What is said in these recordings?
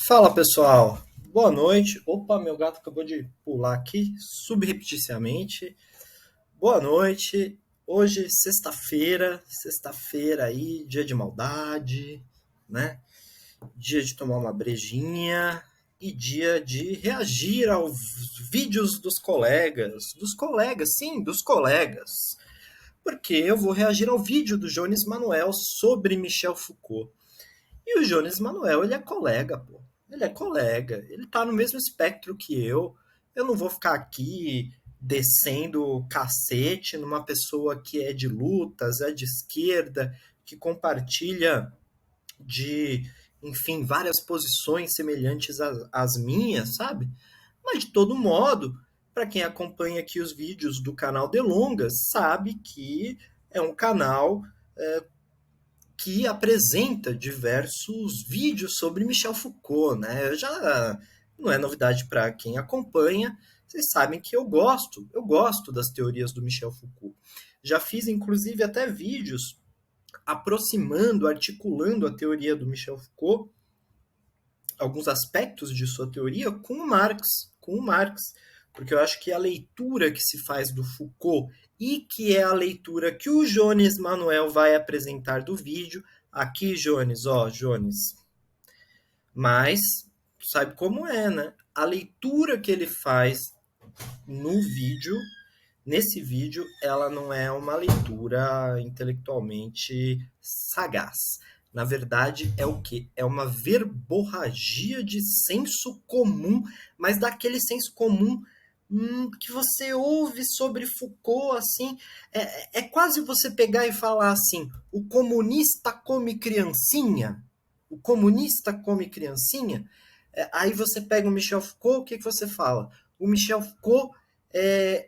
Fala pessoal, boa noite. Opa, meu gato acabou de pular aqui subrepticiamente. Boa noite. Hoje, sexta-feira aí, dia de maldade, né? Dia de tomar uma brejinha e dia de reagir aos vídeos dos colegas, sim, dos colegas. Porque eu vou reagir ao vídeo do Jones Manuel sobre Michel Foucault. E o Jones Manuel, ele é colega, pô. Ele é colega. Ele tá no mesmo espectro que eu. Eu não vou ficar aqui descendo o cacete numa pessoa que é de lutas, é de esquerda, que compartilha de, enfim, várias posições semelhantes às minhas, sabe? Mas de todo modo, para quem acompanha aqui os vídeos do canal Delongas, sabe que é um canal que apresenta diversos vídeos sobre Michel Foucault, né? Já não é novidade para quem acompanha, vocês sabem que eu gosto das teorias do Michel Foucault. Já fiz inclusive até vídeos aproximando, articulando a teoria do Michel Foucault, alguns aspectos de sua teoria com o Marx, porque eu acho que a leitura que se faz do Foucault e que é a leitura que o Jones Manuel vai apresentar do vídeo, aqui Jones, ó, Jones, mas sabe como é, né? A leitura que ele faz no vídeo, nesse vídeo, ela não é uma leitura intelectualmente sagaz. Na verdade, é o quê? É uma verborragia de senso comum, mas daquele senso comum que você ouve sobre Foucault, assim, é quase você pegar e falar assim, o comunista come criancinha, o comunista come criancinha, aí você pega o Michel Foucault, o que você fala? O Michel Foucault,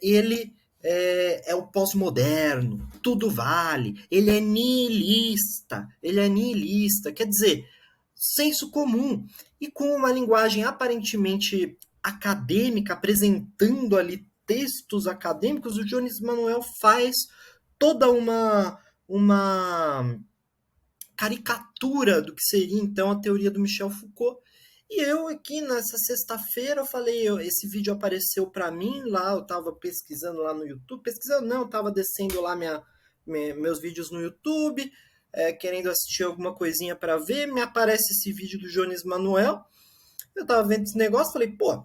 ele é o pós-moderno, tudo vale, ele é nihilista, quer dizer, senso comum, e com uma linguagem aparentemente acadêmica, apresentando ali textos acadêmicos, o Jones Manuel faz toda uma caricatura do que seria então a teoria do Michel Foucault. E eu aqui nessa sexta-feira eu falei, esse vídeo apareceu para mim lá, eu estava pesquisando lá no YouTube, pesquisando não, estava descendo lá meus vídeos no YouTube, querendo assistir alguma coisinha para ver, me aparece esse vídeo do Jones Manuel, eu estava vendo esse negócio, falei, pô,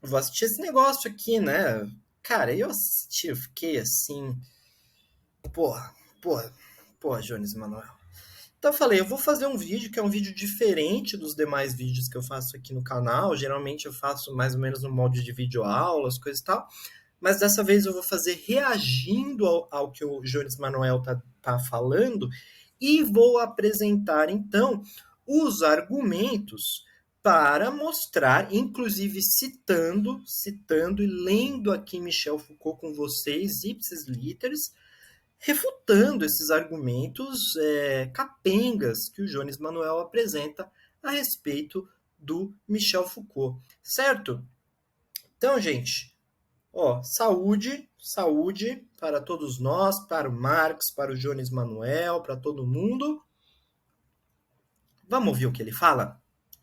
vou assistir esse negócio aqui, né? Cara, eu assisti, eu fiquei assim, porra, porra, porra, Jones Manuel. Então eu falei, eu vou fazer um vídeo que é um vídeo diferente dos demais vídeos que eu faço aqui no canal. Geralmente eu faço mais ou menos no molde de vídeo aulas, coisas e tal. Mas dessa vez eu vou fazer reagindo ao que o Jones Manuel tá falando e vou apresentar então os argumentos para mostrar, inclusive citando e lendo aqui Michel Foucault com vocês, ipsis literis, refutando esses argumentos capengas que o Jones Manuel apresenta a respeito do Michel Foucault, certo? Então, gente, ó, saúde para todos nós, para o Marx, para o Jones Manuel, para todo mundo. Vamos ouvir o que ele fala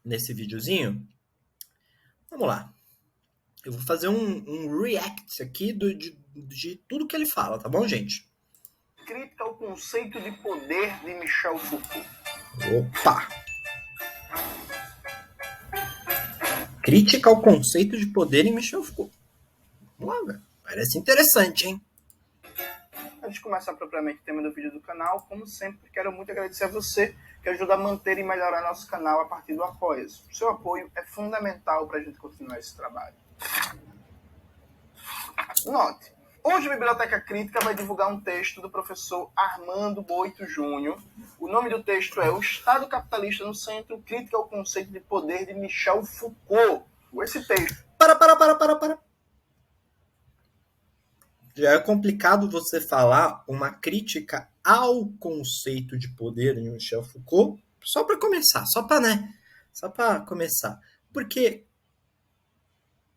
nesse videozinho? Vamos lá. Eu vou fazer um react aqui de tudo que ele fala, tá bom, gente? Crítica ao conceito de poder de Michel Foucault. Opa! Crítica ao conceito de poder em Michel Foucault. Vamos lá, velho. Parece interessante, hein? Antes de começar propriamente o tema do vídeo do canal, como sempre, quero muito agradecer a você que ajuda a manter e melhorar nosso canal a partir do Apoia-se. O seu apoio é fundamental para a gente continuar esse trabalho. Note, hoje a Biblioteca Crítica vai divulgar um texto do professor Armando Boito Júnior. O nome do texto é O Estado Capitalista no Centro, Crítica ao Conceito de Poder de Michel Foucault. Esse texto... Para. Já é complicado você falar uma crítica ao conceito de poder em Michel Foucault, só para começar, só para começar. Porque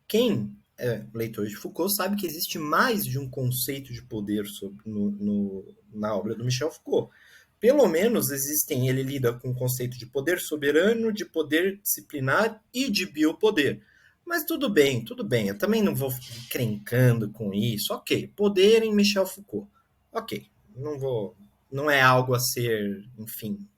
quem é leitor de Foucault sabe que existe mais de um conceito de poder na obra do Michel Foucault. pelo menos ele lida com o conceito de poder soberano, de poder disciplinar e de biopoder. Mas tudo bem, eu também não vou ficar encrencando com isso. Ok, poder em Michel Foucault. Ok, não é algo a ser, enfim,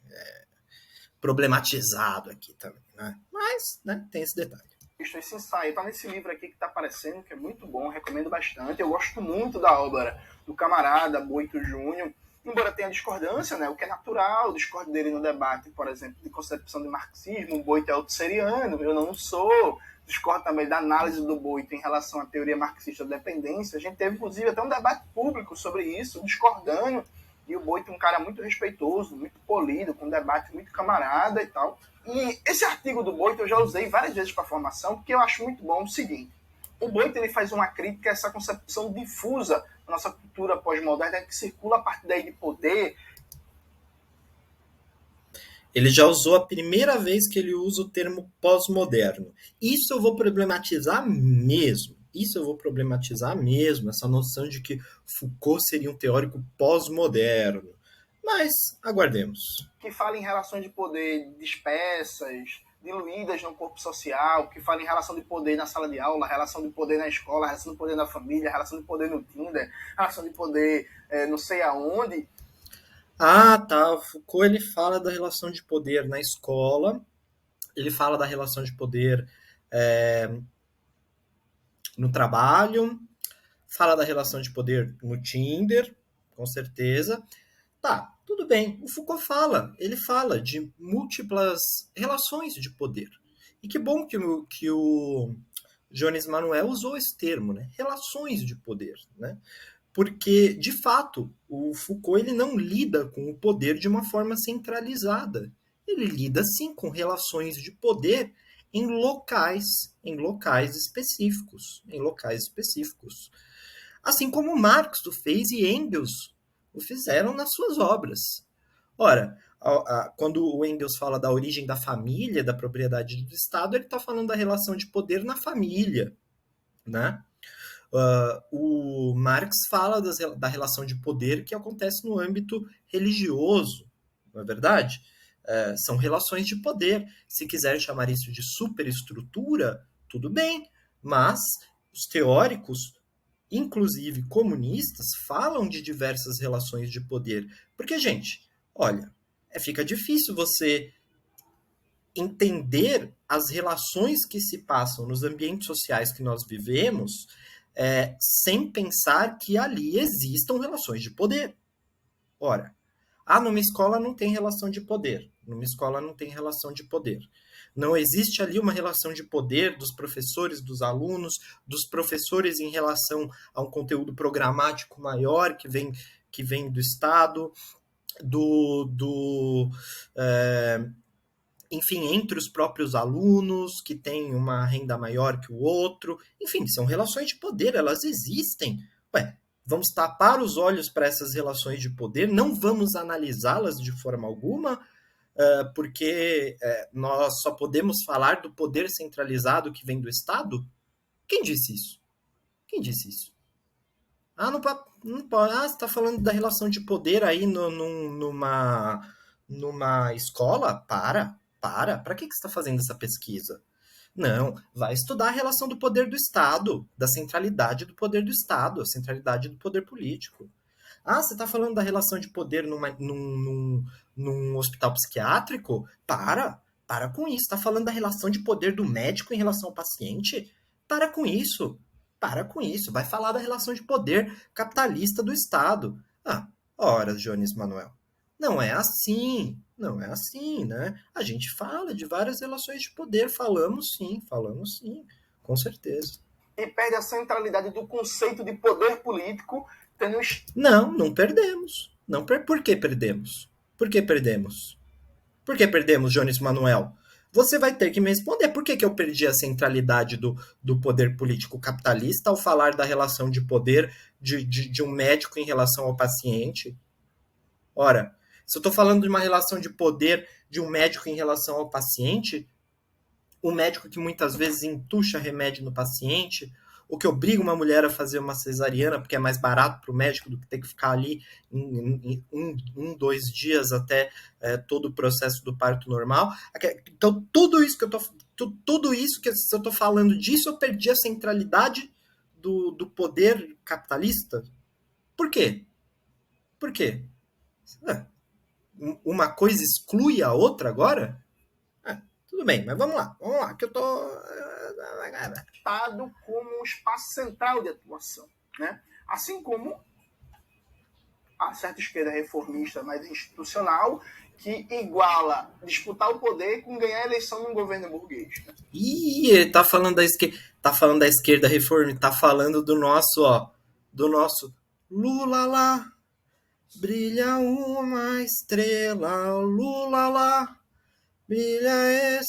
problematizado aqui também, né? Mas, né, tem esse detalhe. Esse ensaio tá nesse livro aqui que tá aparecendo, que é muito bom, recomendo bastante. Eu gosto muito da obra do camarada Boito Júnior, embora tenha discordância, né, o que é natural, discordo dele no debate, por exemplo, de concepção de marxismo. O Boito é autosseriano, eu não sou. Discordo também da análise do Boito em relação à teoria marxista da dependência. A gente teve, inclusive, até um debate público sobre isso, discordando, e o Boito é um cara muito respeitoso, muito polido, com um debate muito camarada e tal. E esse artigo do Boito eu já usei várias vezes para formação, porque eu acho muito bom o seguinte: o Boito ele faz uma crítica a essa concepção difusa da nossa cultura pós-moderna que circula a partir daí de poder. Ele já usou a primeira vez que ele usa o termo pós-moderno. Isso eu vou problematizar mesmo. Isso eu vou problematizar mesmo, essa noção de que Foucault seria um teórico pós-moderno. Mas aguardemos. Que fala em relações de poder dispersas, diluídas no corpo social, que fala em relação de poder na sala de aula, relação de poder na escola, relação de poder na família, relação de poder no Tinder, relação de poder não sei aonde. Ah, tá. O Foucault ele fala da relação de poder na escola, ele fala da relação de poder no trabalho, fala da relação de poder no Tinder, com certeza. Tá, tudo bem. O Foucault ele fala de múltiplas relações de poder. E que bom que o Jones Manuel usou esse termo, né? Relações de poder, né? Porque, de fato, o Foucault ele não lida com o poder de uma forma centralizada. Ele lida, sim, com relações de poder em locais específicos. Assim como Marx o fez e Engels o fizeram nas suas obras. Ora, quando o Engels fala da origem da família, da propriedade do Estado, ele está falando da relação de poder na família, né? O Marx fala da relação de poder que acontece no âmbito religioso, não é verdade? São relações de poder. Se quiser chamar isso de superestrutura, tudo bem, mas os teóricos, inclusive comunistas, falam de diversas relações de poder. Porque, gente, olha, fica difícil você entender as relações que se passam nos ambientes sociais que nós vivemos sem pensar que ali existam relações de poder. Ora, numa escola não tem relação de poder. Numa escola não tem relação de poder. Não existe ali uma relação de poder dos professores, dos alunos, dos professores em relação a um conteúdo programático maior que vem do Estado, enfim, entre os próprios alunos, que têm uma renda maior que o outro. Enfim, são relações de poder, elas existem. Vamos tapar os olhos para essas relações de poder, não vamos analisá-las de forma alguma, porque nós só podemos falar do poder centralizado que vem do Estado? Quem disse isso? Quem disse isso? Não pode. Você está falando da relação de poder aí numa escola? Para que você está fazendo essa pesquisa? Não, vai estudar a relação do poder do Estado, da centralidade do poder do Estado, a centralidade do poder político. Você está falando da relação de poder num hospital psiquiátrico? Para com isso. Está falando da relação de poder do médico em relação ao paciente? Para com isso. Vai falar da relação de poder capitalista do Estado. Ora, Jones Manuel. Não é assim, né? A gente fala de várias relações de poder, falamos sim, com certeza. E perde a centralidade do conceito de poder político. Não perdemos. Por que perdemos? Por que perdemos, Jones Manuel? Você vai ter que me responder por que eu perdi a centralidade do poder político capitalista ao falar da relação de poder de um médico em relação ao paciente. Ora, se eu estou falando de uma relação de poder de um médico em relação ao paciente, o médico que muitas vezes entuxa remédio no paciente, ou que obriga uma mulher a fazer uma cesariana porque é mais barato para o médico do que ter que ficar ali em 2 dias até todo o processo do parto normal. Então, tudo isso que eu estou falando disso, eu perdi a centralidade do poder capitalista. Por quê? Por quê? Uma coisa exclui a outra agora? Tudo bem, mas vamos lá, que eu tô... Estado como um espaço central de atuação, né? Assim como a certa esquerda reformista mais institucional, que iguala disputar o poder com ganhar a eleição num governo burguês. Né? Ele tá falando da esquerda reformista, tá falando do nosso Lula lá, brilha uma estrela, Lula lá, brilha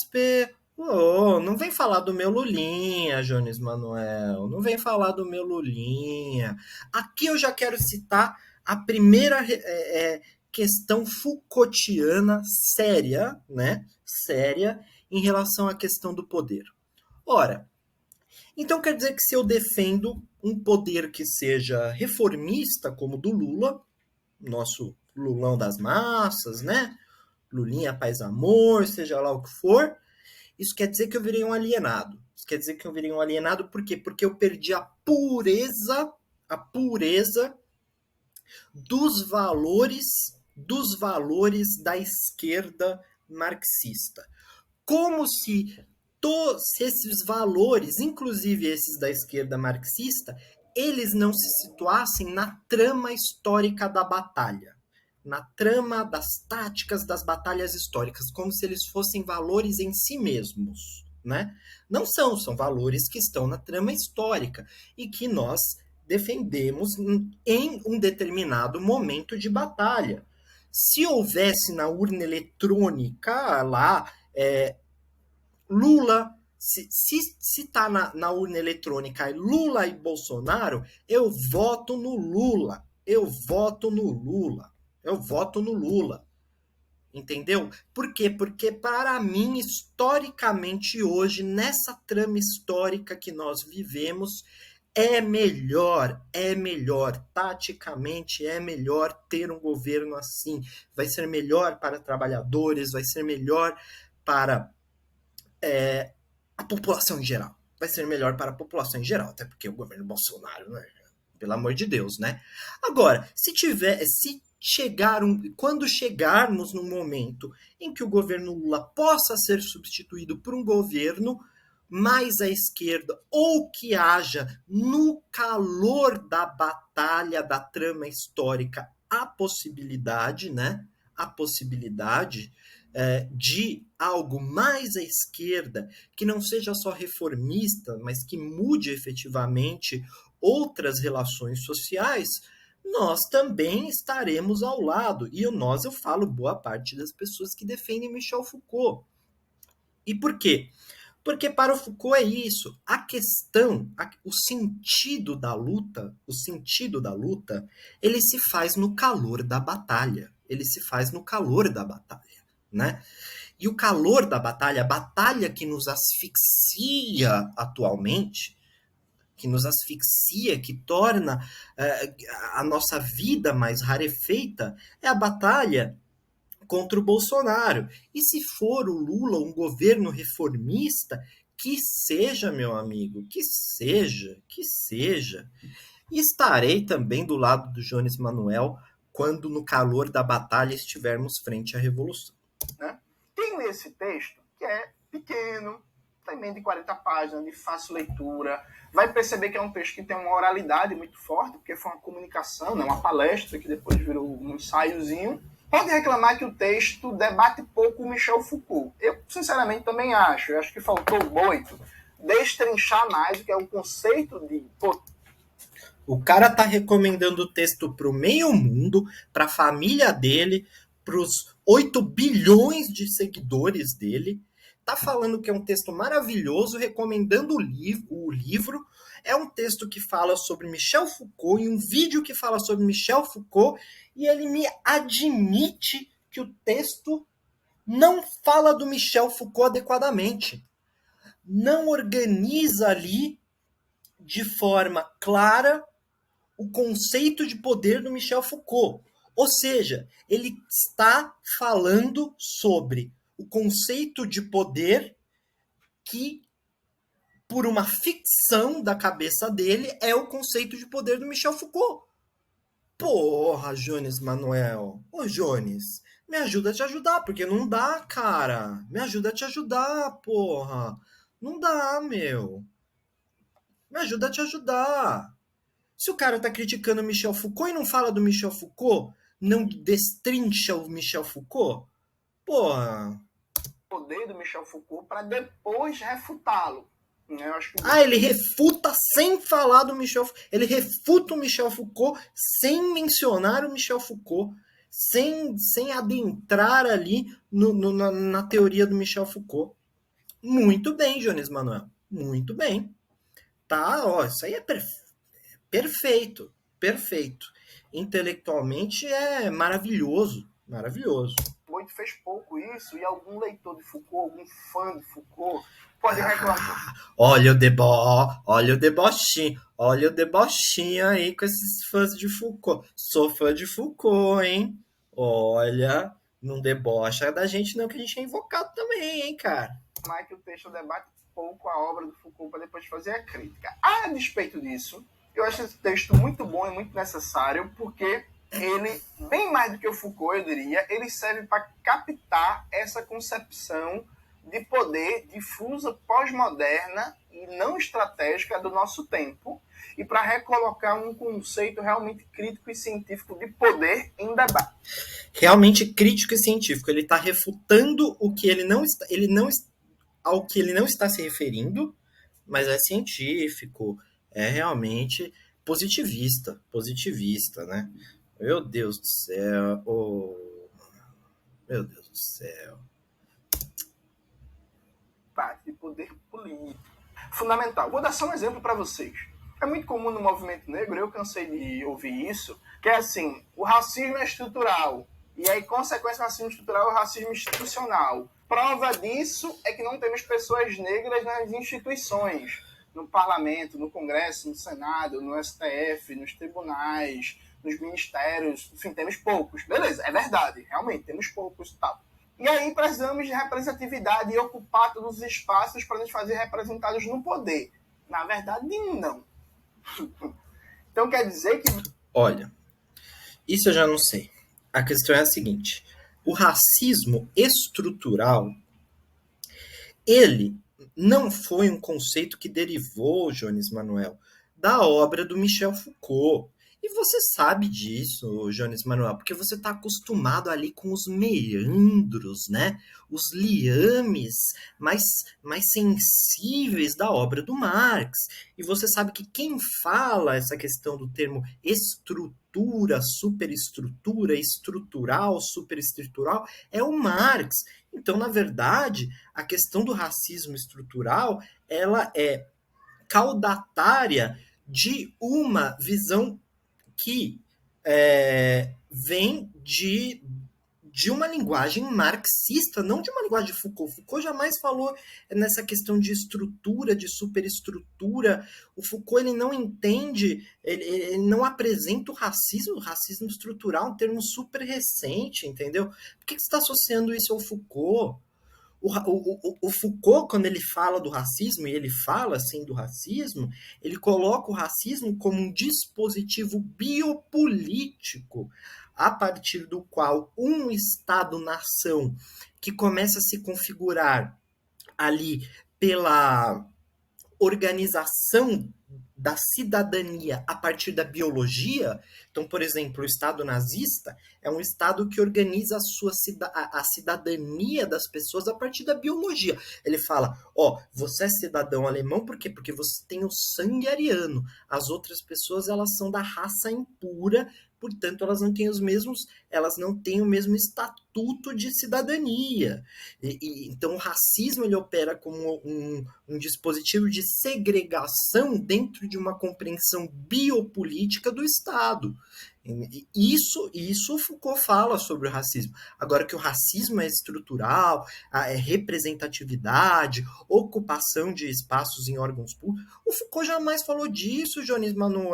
não vem falar do meu Lulinha, Jones Manuel. Não vem falar do meu Lulinha. Aqui eu já quero citar a primeira questão Foucaultiana séria, né? Séria em relação à questão do poder. Ora, então quer dizer que se eu defendo um poder que seja reformista, como o do Lula, nosso Lulão das massas, né? Lulinha, paz, amor, seja lá o que for, isso quer dizer que eu virei um alienado. Isso quer dizer que eu virei um alienado por quê? Porque eu perdi a pureza dos valores da esquerda marxista. Como se todos esses valores, inclusive esses da esquerda marxista, eles não se situassem na trama histórica da batalha, na trama das táticas das batalhas históricas, como se eles fossem valores em si mesmos, né? Não são valores que estão na trama histórica e que nós defendemos em um determinado momento de batalha. Se houvesse na urna eletrônica lá Lula, se tá na urna eletrônica Lula e Bolsonaro, eu voto no Lula. Eu voto no Lula. Entendeu? Por quê? Porque para mim, historicamente hoje, nessa trama histórica que nós vivemos, é melhor, taticamente é melhor ter um governo assim. Vai ser melhor para trabalhadores, vai ser melhor para a população em geral. Vai ser melhor para a população em geral, até porque o governo Bolsonaro, né? Pelo amor de Deus, né? Agora, quando chegarmos num momento em que o governo Lula possa ser substituído por um governo mais à esquerda, ou que haja no calor da batalha da trama histórica a possibilidade, né? A possibilidade de algo mais à esquerda, que não seja só reformista, mas que mude efetivamente outras relações sociais, nós também estaremos ao lado. E eu falo boa parte das pessoas que defendem Michel Foucault. E por quê? Porque para o Foucault é isso. A questão, o sentido da luta, ele se faz no calor da batalha. Né? E o calor da batalha, a batalha que nos asfixia atualmente, que torna a nossa vida mais rarefeita, é a batalha contra o Bolsonaro. E se for o Lula um governo reformista, que seja, meu amigo, que seja. E estarei também do lado do Jones Manuel quando no calor da batalha estivermos frente à revolução. Né? Tem esse texto que é pequeno, tem menos de 40 páginas, de fácil leitura. Vai perceber que é um texto que tem uma oralidade muito forte, porque foi uma comunicação, né? Uma palestra que depois virou um ensaiozinho. Pode reclamar que o texto debate pouco o Michel Foucault. Eu, sinceramente, também acho. Eu acho que faltou muito destrinchar mais o que é o conceito de... O cara tá recomendando o texto pro meio mundo, pra família dele, pros 8 bilhões de seguidores dele. Tá falando que é um texto maravilhoso, recomendando o livro. É um texto que fala sobre Michel Foucault e um vídeo que fala sobre Michel Foucault, e ele me admite que o texto não fala do Michel Foucault adequadamente. Não organiza ali de forma clara o conceito de poder do Michel Foucault. Ou seja, ele está falando sobre o conceito de poder que, por uma ficção da cabeça dele, é o conceito de poder do Michel Foucault. Porra, Jones Manuel. Ô, Jones, me ajuda a te ajudar, porque não dá, cara. Me ajuda a te ajudar, porra. Não dá, meu. Me ajuda a te ajudar. Se o cara tá criticando o Michel Foucault e não fala do Michel Foucault, não destrincha o Michel Foucault, porra. Poder do Michel Foucault para depois refutá-lo. Eu acho que... Ele refuta sem falar do Michel Foucault. Ele refuta o Michel Foucault sem mencionar o Michel Foucault, sem adentrar ali na teoria do Michel Foucault. Muito bem, Jones Manuel. Muito bem. Tá, ó, isso aí é perfeito. Perfeito. Intelectualmente é maravilhoso. Maravilhoso. Boito fez pouco isso, e algum leitor de Foucault, algum fã de Foucault, pode reclamar. Olha o debochinho, olha o debochinho aí com esses fãs de Foucault. Sou fã de Foucault, hein? Olha, não debocha da gente não, que a gente é invocado também, hein, cara? Mas que o texto debate pouco a obra do Foucault para depois fazer a crítica. A despeito disso, eu acho esse texto muito bom e muito necessário, porque ele, bem mais do que o Foucault, eu diria, ele serve para captar essa concepção de poder difusa, pós-moderna e não estratégica do nosso tempo, e para recolocar um conceito realmente crítico e científico de poder em debate. Realmente crítico e científico. Ele está refutando o que ao que ele não está se referindo, mas é científico, é realmente positivista, né? Meu Deus do céu, meu Deus do céu. De poder político. Fundamental. Vou dar só um exemplo para vocês. É muito comum no movimento negro, eu cansei de ouvir isso, que é assim, o racismo é estrutural, e aí, consequência do racismo estrutural é o racismo institucional. Prova disso é que não temos pessoas negras nas instituições, no parlamento, no Congresso, no Senado, no STF, nos tribunais, nos ministérios, enfim, temos poucos. Beleza, é verdade, realmente, temos poucos e tal. E aí precisamos de representatividade e ocupar todos os espaços para nos fazer representados no poder. Na verdade, não. Então quer dizer que... Olha, isso eu já não sei. A questão é a seguinte. O racismo estrutural, ele não foi um conceito que derivou, Jones Manuel, da obra do Michel Foucault. E você sabe disso, Jones Manuel, porque você está acostumado ali com os meandros, né? Os liames mais sensíveis da obra do Marx. E você sabe que quem fala essa questão do termo estrutura, superestrutura, estrutural, superestrutural, é o Marx. Então, na verdade, a questão do racismo estrutural, ela é caudatária de uma visão que vem de uma linguagem marxista, não de uma linguagem de Foucault. Foucault jamais falou nessa questão de estrutura, de superestrutura. O Foucault ele não entende, ele não apresenta o racismo estrutural, um termo super recente, entendeu? Por que você está associando isso ao Foucault? O Foucault, quando ele fala do racismo, e ele fala assim do racismo, ele coloca o racismo como um dispositivo biopolítico, a partir do qual um Estado-nação que começa a se configurar ali pela organização da cidadania a partir da biologia. Então, por exemplo, o Estado nazista é um Estado que organiza a cidadania das pessoas a partir da biologia. Ele fala, você é cidadão alemão por quê? Porque você tem o sangue ariano. As outras pessoas, elas são da raça impura, portanto, elas não têm o mesmo estatuto de cidadania. Então, o racismo ele opera como um dispositivo de segregação dentro de uma compreensão biopolítica do Estado. Isso o Foucault fala sobre o racismo. Agora que o racismo é estrutural, é representatividade, ocupação de espaços em órgãos públicos, o Foucault jamais falou disso, Jones Manuel.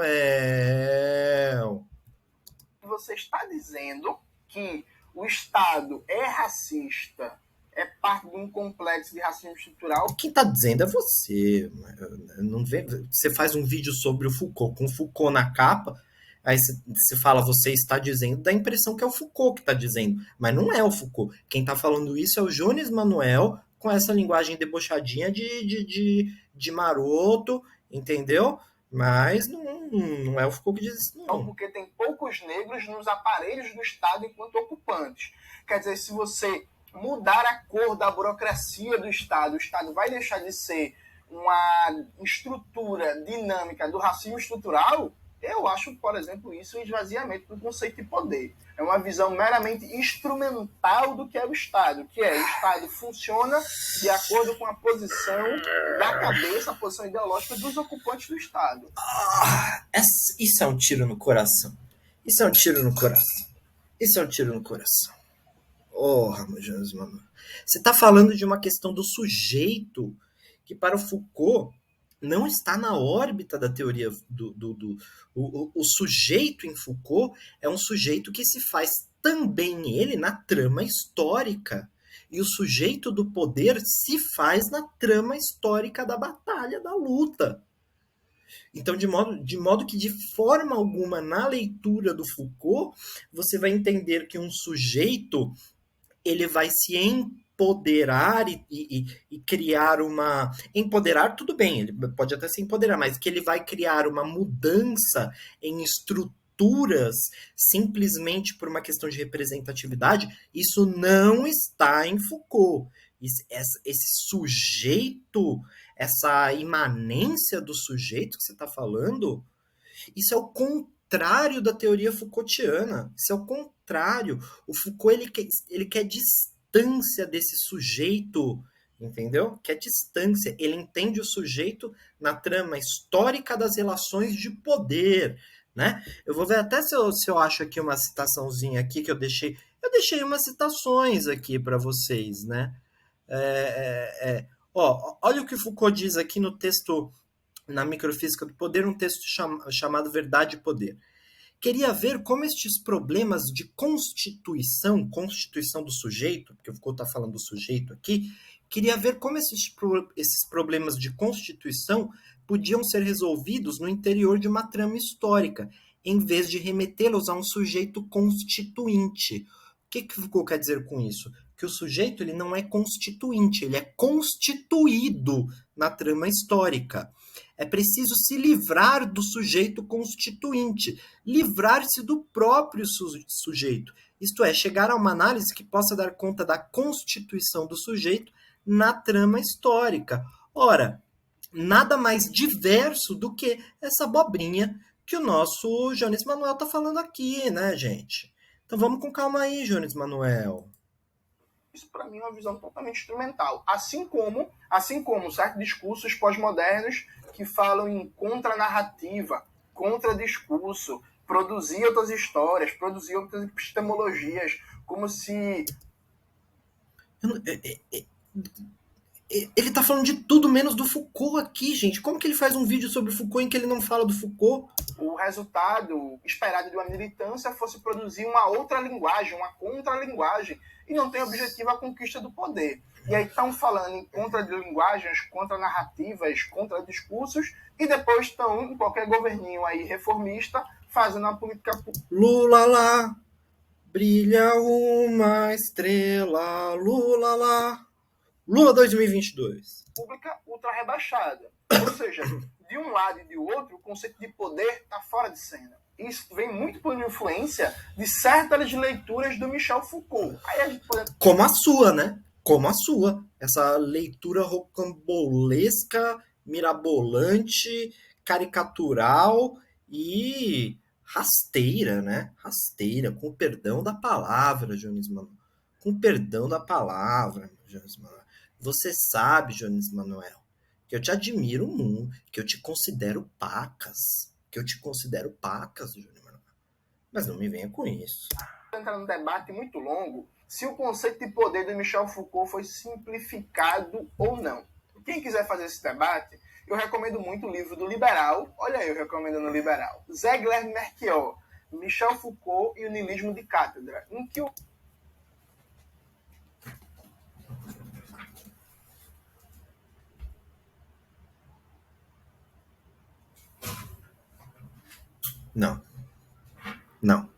Você está dizendo que o Estado é racista, é parte de um complexo de racismo estrutural? Quem está dizendo é você. Não vê, você faz um vídeo sobre o Foucault, com o Foucault na capa, aí você fala, você está dizendo, dá a impressão que é o Foucault que está dizendo, mas não é o Foucault. Quem está falando isso é o Jones Manuel, com essa linguagem debochadinha de maroto, entendeu? Mas não é o Foucault que diz isso, não. Porque tem poucos negros nos aparelhos do Estado enquanto ocupantes. Quer dizer, se você mudar a cor da burocracia do Estado, o Estado vai deixar de ser uma estrutura dinâmica do racismo estrutural? Eu acho, por exemplo, isso um esvaziamento do conceito de poder. É uma visão meramente instrumental do que é o Estado, que é o Estado funciona de acordo com a posição da cabeça, a posição ideológica dos ocupantes do Estado. Isso é um tiro no coração. Isso é um tiro no coração. Isso é um tiro no coração. Oh, Jones Manuel. Você está falando de uma questão do sujeito que, para o Foucault, não está na órbita da teoria o sujeito em Foucault é um sujeito que se faz também ele na trama histórica. E o sujeito do poder se faz na trama histórica da batalha, da luta. Então, de modo que, de forma alguma, na leitura do Foucault, você vai entender que um sujeito ele vai se empoderar e criar uma. Empoderar, tudo bem, ele pode até se empoderar, mas que ele vai criar uma mudança em estruturas simplesmente por uma questão de representatividade, isso não está em Foucault. Esse sujeito, essa imanência do sujeito que você está falando, isso é o contrário da teoria Foucaultiana. Isso é o contrário. O Foucault ele quer distância desse sujeito, entendeu? Quer distância. Ele entende o sujeito na trama histórica das relações de poder, né? Eu vou ver até se eu acho aqui uma citaçãozinha aqui que eu deixei. Eu deixei umas citações aqui para vocês, né? Olha o que Foucault diz aqui no texto na Microfísica do Poder, um texto chamado Verdade e Poder. Queria ver como estes problemas de constituição do sujeito, porque o Foucault está falando do sujeito aqui, queria ver como esses problemas de constituição podiam ser resolvidos no interior de uma trama histórica, em vez de remetê-los a um sujeito constituinte. O que Foucault quer dizer com isso? Que o sujeito ele não é constituinte, ele é constituído na trama histórica. É preciso se livrar do sujeito constituinte, livrar-se do próprio sujeito. Isto é, chegar a uma análise que possa dar conta da constituição do sujeito na trama histórica. Ora, nada mais diverso do que essa abobrinha que o nosso Jones Manuel está falando aqui, né, gente? Então vamos com calma aí, Jones Manuel. Isso, para mim, é uma visão totalmente instrumental. Assim como certos discursos pós-modernos que falam em contranarrativa, contradiscurso, produzir outras histórias, produzir outras epistemologias, como se... Ele tá falando de tudo menos do Foucault aqui, gente. Como que ele faz um vídeo sobre Foucault em que ele não fala do Foucault? O resultado esperado de uma militância fosse produzir uma outra linguagem, uma contralinguagem, e não tem objetivo a conquista do poder. E aí estão falando em contralinguagens, contranarrativas, contradiscursos, e depois estão, em qualquer governinho aí reformista, fazendo uma política... Lula lá, brilha uma estrela, Lula lá. Lula 2022. Pública ultra rebaixada. Ou seja, de um lado e de outro, o conceito de poder está fora de cena. Isso vem muito por influência de certas leituras do Michel Foucault. Aí a gente pode... Como a sua, né? Como a sua. Essa leitura rocambolesca, mirabolante, caricatural e rasteira, né? Rasteira, com perdão da palavra, Jones Manuel. Com perdão da palavra, Jones Manuel. Você sabe, Jones Manuel, que eu te admiro muito, que eu te considero pacas. Que eu te considero pacas, Jones Manuel. Mas não me venha com isso. Entrar num debate muito longo se o conceito de poder de Michel Foucault foi simplificado ou não. Quem quiser fazer esse debate, eu recomendo muito o livro do Liberal. Olha eu recomendando o Liberal. Zé Guilherme Melchior, Michel Foucault e o Niilismo de Cátedra, em que o Não. Não.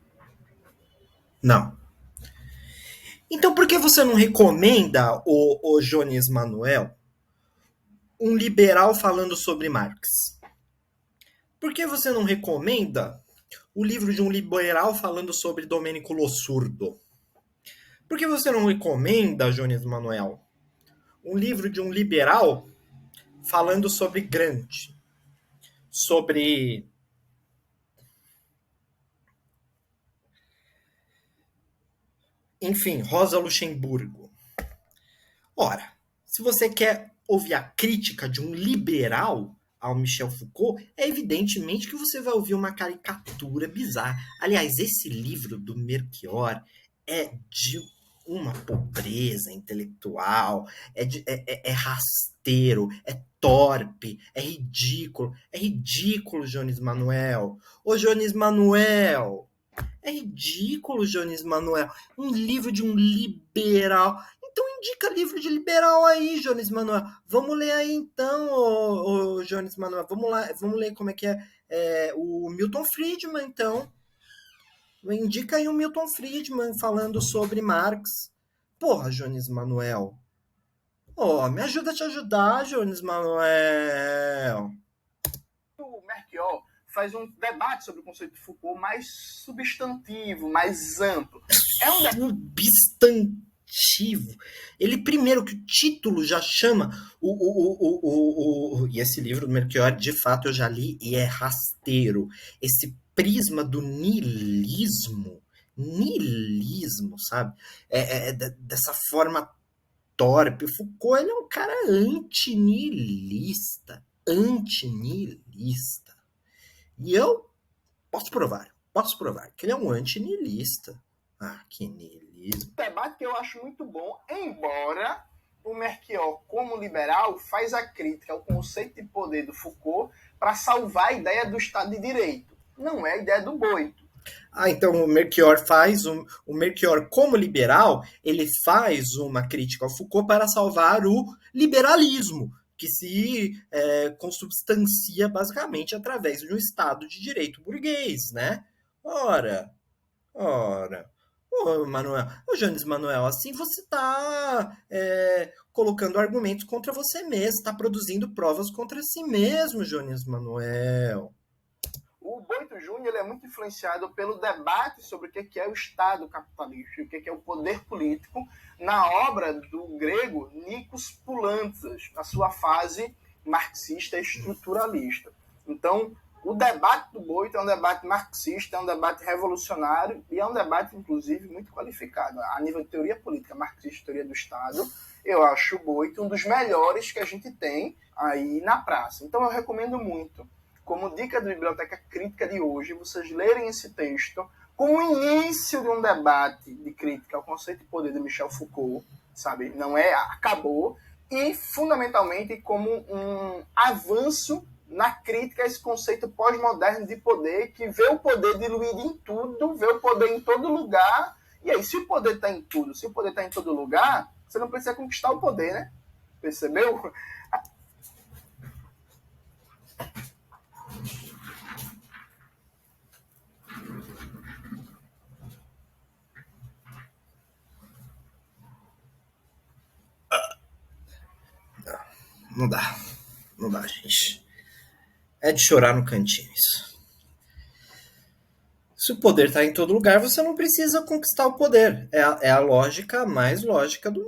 Não. Então por que você não recomenda, o Jones Manuel, um liberal falando sobre Marx? Por que você não recomenda o livro de um liberal falando sobre Domênico Lossurdo? Por que você não recomenda, Jones Manuel, um livro de um liberal falando sobre Gramsci, sobre, enfim, Rosa Luxemburgo? Ora, se você quer ouvir a crítica de um liberal ao Michel Foucault, é evidentemente que você vai ouvir uma caricatura bizarra. Aliás, esse livro do Melchior é de uma pobreza intelectual, é rasteiro, é torpe, é ridículo, Jones Manuel. Ô, Jones Manuel, é ridículo, Jones Manuel. Um livro de um liberal. Então indica livro de liberal aí, Jones Manuel. Vamos ler aí então, ô Jones Manuel. Vamos lá, vamos ler como é que é o Milton Friedman, então. Indica aí o Milton Friedman falando sobre Marx. Porra, Jones Manuel. Oh, me ajuda a te ajudar, Jones Manuel. o Melchior faz um debate sobre o conceito de Foucault mais substantivo, mais amplo. É um substantivo. Ele, primeiro, que o título já chama. E esse livro do Melchior, de fato, eu já li e é rasteiro. Esse prisma do niilismo. Niilismo, sabe? Dessa forma torpe. Foucault, ele é um cara antinihilista. Antinihilista. E eu posso provar que ele é um antinihilista. Ah, que niilismo. debate que eu acho muito bom, embora o Melchior, como liberal, faz a crítica ao conceito de poder do Foucault para salvar a ideia do Estado de Direito. Não é a ideia do Boito. Ah, então o Melchior o Melchior, como liberal, ele faz uma crítica ao Foucault para salvar o liberalismo, que se consubstancia basicamente através de um Estado de direito burguês, né? Ora, ora. Ô, Manuel, ô Jones Manuel, assim você está colocando argumentos contra você mesmo, está produzindo provas contra si mesmo, Jones Manuel. O Boito Júnior é muito influenciado pelo debate sobre o que é o Estado capitalista, o que é o poder político, na obra do grego Nikos Poulantzas, na sua fase marxista estruturalista. Então, o debate do Boito é um debate marxista, é um debate revolucionário e é um debate, inclusive, muito qualificado. A nível de teoria política marxista e teoria do Estado, eu acho o Boito um dos melhores que a gente tem aí na praça. Então, eu recomendo muito, como dica da Biblioteca Crítica de hoje, vocês lerem esse texto como início de um debate de crítica ao conceito de poder de Michel Foucault, sabe? Não é acabou, e fundamentalmente como um avanço na crítica a esse conceito pós-moderno de poder, que vê o poder diluído em tudo, vê o poder em todo lugar, e aí se o poder está em tudo, se o poder está em todo lugar, você não precisa conquistar o poder, né? Percebeu? Não dá. Não dá, gente. É de chorar no cantinho isso. Se o poder está em todo lugar, você não precisa conquistar o poder. É a lógica mais lógica do.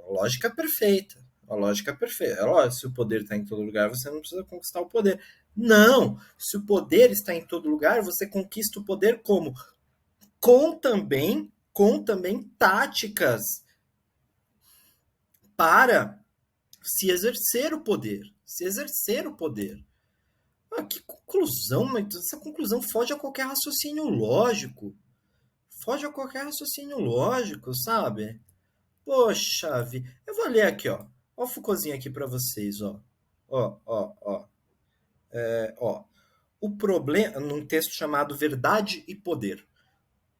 A lógica perfeita. A lógica perfeita. É lógico, se o poder está em todo lugar, você não precisa conquistar o poder. Não! Se o poder está em todo lugar, você conquista o poder como? Com também táticas para se exercer o poder. Se exercer o poder. conclusão, mas essa conclusão foge a qualquer raciocínio lógico. Foge a qualquer raciocínio lógico, sabe? Poxa vida. Eu vou ler aqui, ó. Ó o Foucaultzinho aqui para vocês, ó. Ó. Ó. O problema, num texto chamado Verdade e Poder.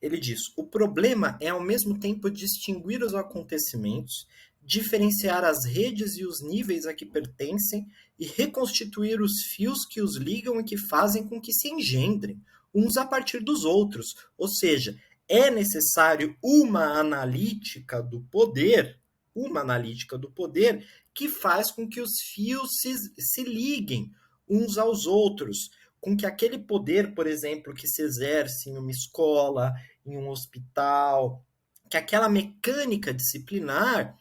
Ele diz: o problema é ao mesmo tempo distinguir os acontecimentos, diferenciar as redes e os níveis a que pertencem e reconstituir os fios que os ligam e que fazem com que se engendrem, uns a partir dos outros. Ou seja, é necessário uma analítica do poder que faz com que os fios se liguem uns aos outros, com que aquele poder, por exemplo, que se exerce em uma escola, em um hospital, que aquela mecânica disciplinar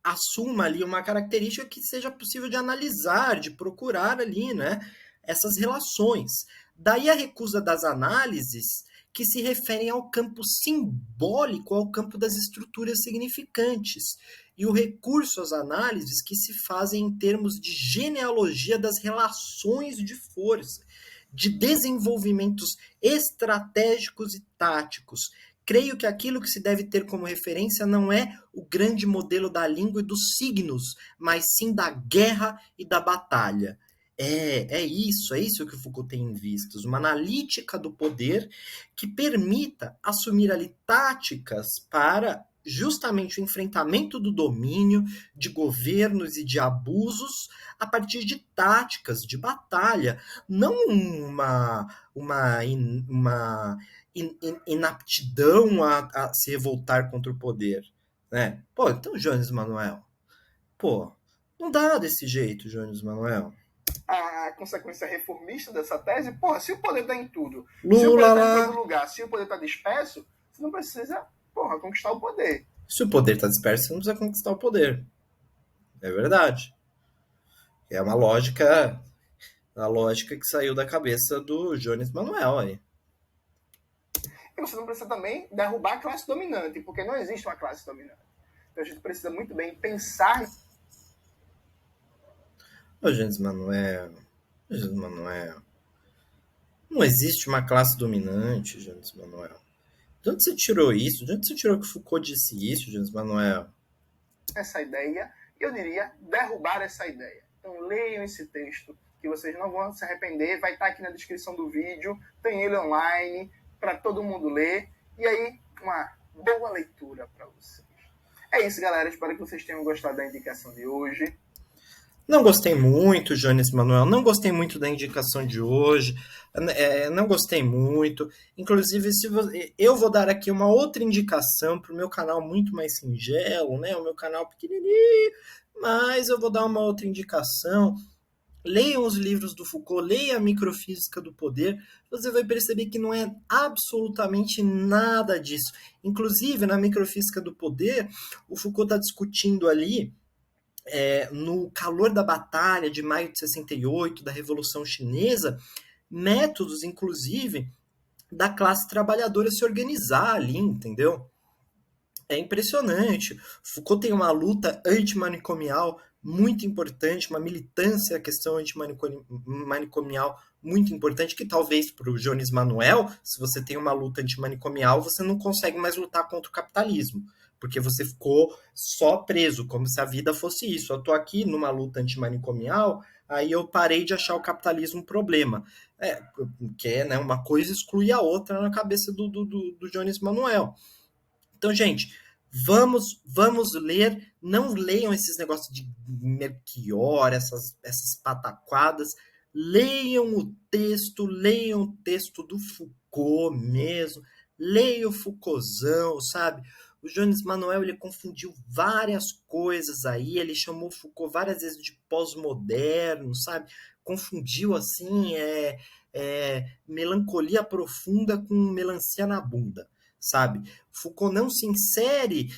assuma ali uma característica que seja possível de analisar, de procurar ali, né, essas relações. Daí a recusa das análises que se referem ao campo simbólico, ao campo das estruturas significantes, e o recurso às análises que se fazem em termos de genealogia das relações de força, de desenvolvimentos estratégicos e táticos. Creio que aquilo que se deve ter como referência não é o grande modelo da língua e dos signos, mas sim da guerra e da batalha. É isso que o Foucault tem em vistas, uma analítica do poder que permita assumir ali táticas para justamente o enfrentamento do domínio, de governos e de abusos a partir de táticas de batalha, não uma inaptidão a se revoltar contra o poder, né? Pô, então Jones Manuel, pô, não dá desse jeito, Jones Manuel. A consequência reformista dessa tese, porra, se o poder está em tudo, se o poder Lula está em lá. todo lugar, se o poder está disperso, você não precisa, porra, conquistar o poder. Se o poder está disperso, você não precisa conquistar o poder. É verdade. É uma lógica, a lógica que saiu da cabeça do Jones Manuel aí. E você não precisa também derrubar a classe dominante, porque não existe uma classe dominante. Então a gente precisa muito bem pensar. Ô, Jones Manuel, não existe uma classe dominante, Jones Manuel. De onde você tirou isso? De onde você tirou que Foucault disse isso, Jones Manuel? Essa ideia, eu diria, derrubar essa ideia. Então leiam esse texto, que vocês não vão se arrepender, vai estar aqui na descrição do vídeo, tem ele online, para todo mundo ler, e aí uma boa leitura para vocês. É isso, galera, espero que vocês tenham gostado da indicação de hoje. Não gostei muito, Jones Manuel. Não gostei muito da indicação de hoje. Não gostei muito. Inclusive, eu vou dar aqui uma outra indicação para o meu canal muito mais singelo, né? O meu canal pequenininho. Mas eu vou dar uma outra indicação. Leiam os livros do Foucault, leia a Microfísica do Poder. Você vai perceber que não é absolutamente nada disso. Inclusive, na Microfísica do Poder, o Foucault está discutindo ali no calor da batalha de maio de 68, da Revolução Chinesa, métodos, inclusive, da classe trabalhadora se organizar ali, entendeu? É impressionante. Foucault tem uma luta antimanicomial muito importante, uma militância à questão antimanicomial muito importante, que talvez para o Jones Manuel, se você tem uma luta antimanicomial, você não consegue mais lutar contra o capitalismo, porque você ficou só preso, como se a vida fosse isso. Eu estou aqui numa luta antimanicomial, aí eu parei de achar o capitalismo um problema. Porque né, uma coisa exclui a outra na cabeça do Jones Manuel. Então, gente, vamos ler, não leiam esses negócios de Melchior, essas pataquadas, leiam o texto do Foucault mesmo, leiam o Foucaultzão, sabe? O Jones Manuel, ele confundiu várias coisas aí, ele chamou Foucault várias vezes de pós-moderno, sabe? Confundiu, assim, melancolia profunda com melancia na bunda, sabe? Foucault não se insere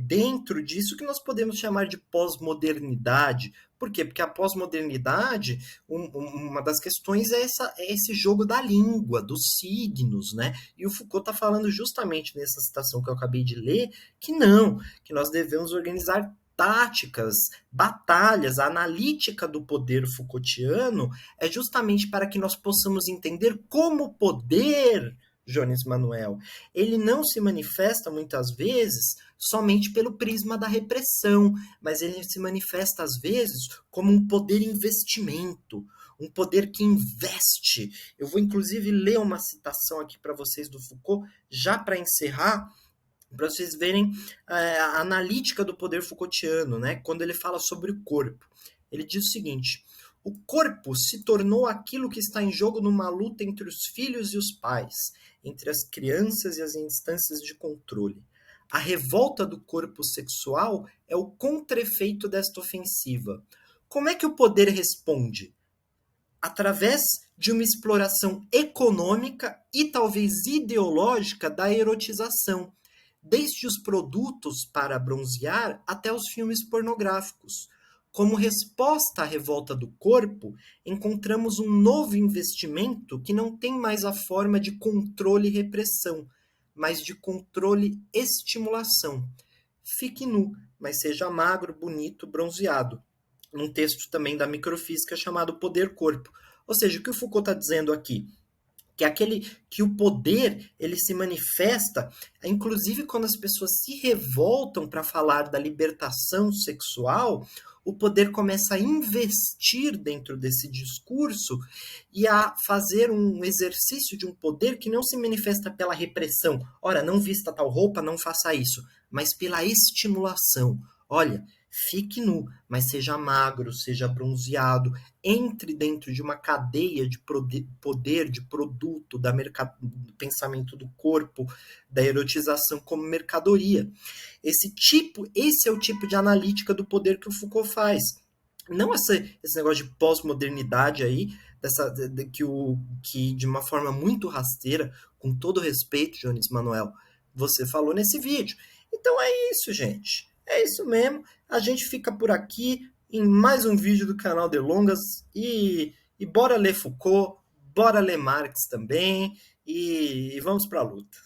dentro disso que nós podemos chamar de pós-modernidade. Por quê? Porque a pós-modernidade, uma das questões é esse jogo da língua, dos signos, né? E o Foucault está falando justamente nessa citação que eu acabei de ler, que não, que nós devemos organizar táticas, batalhas, a analítica do poder Foucaultiano é justamente para que nós possamos entender como o poder, Jones Manuel, ele não se manifesta muitas vezes somente pelo prisma da repressão, mas ele se manifesta às vezes como um poder investimento, um poder que investe. Eu vou inclusive ler uma citação aqui para vocês do Foucault, já para encerrar, para vocês verem a analítica do poder Foucaultiano, né? Quando ele fala sobre o corpo. Ele diz o seguinte: o corpo se tornou aquilo que está em jogo numa luta entre os filhos e os pais, entre as crianças e as instâncias de controle. A revolta do corpo sexual é o contraefeito desta ofensiva. Como é que o poder responde? Através de uma exploração econômica e talvez ideológica da erotização, desde os produtos para bronzear até os filmes pornográficos. Como resposta à revolta do corpo, encontramos um novo investimento que não tem mais a forma de controle e repressão, mas de controle e estimulação. Fique nu, mas seja magro, bonito, bronzeado. Num texto também da microfísica chamado Poder Corpo. Ou seja, o que o Foucault está dizendo aqui? Que o poder ele se manifesta, inclusive quando as pessoas se revoltam para falar da libertação sexual, o poder começa a investir dentro desse discurso e a fazer um exercício de um poder que não se manifesta pela repressão. Ora, não vista tal roupa, não faça isso, mas pela estimulação. Olha, fique nu, mas seja magro, seja bronzeado, entre dentro de uma cadeia de poder, de produto, do pensamento do corpo, da erotização como mercadoria. Esse é o tipo de analítica do poder que o Foucault faz. Não esse negócio de pós-modernidade aí, que de uma forma muito rasteira, com todo respeito, Jones Manuel, você falou nesse vídeo. Então é isso, gente. É isso mesmo. A gente fica por aqui em mais um vídeo do canal Delongas e bora ler Foucault, bora ler Marx também e vamos para a luta.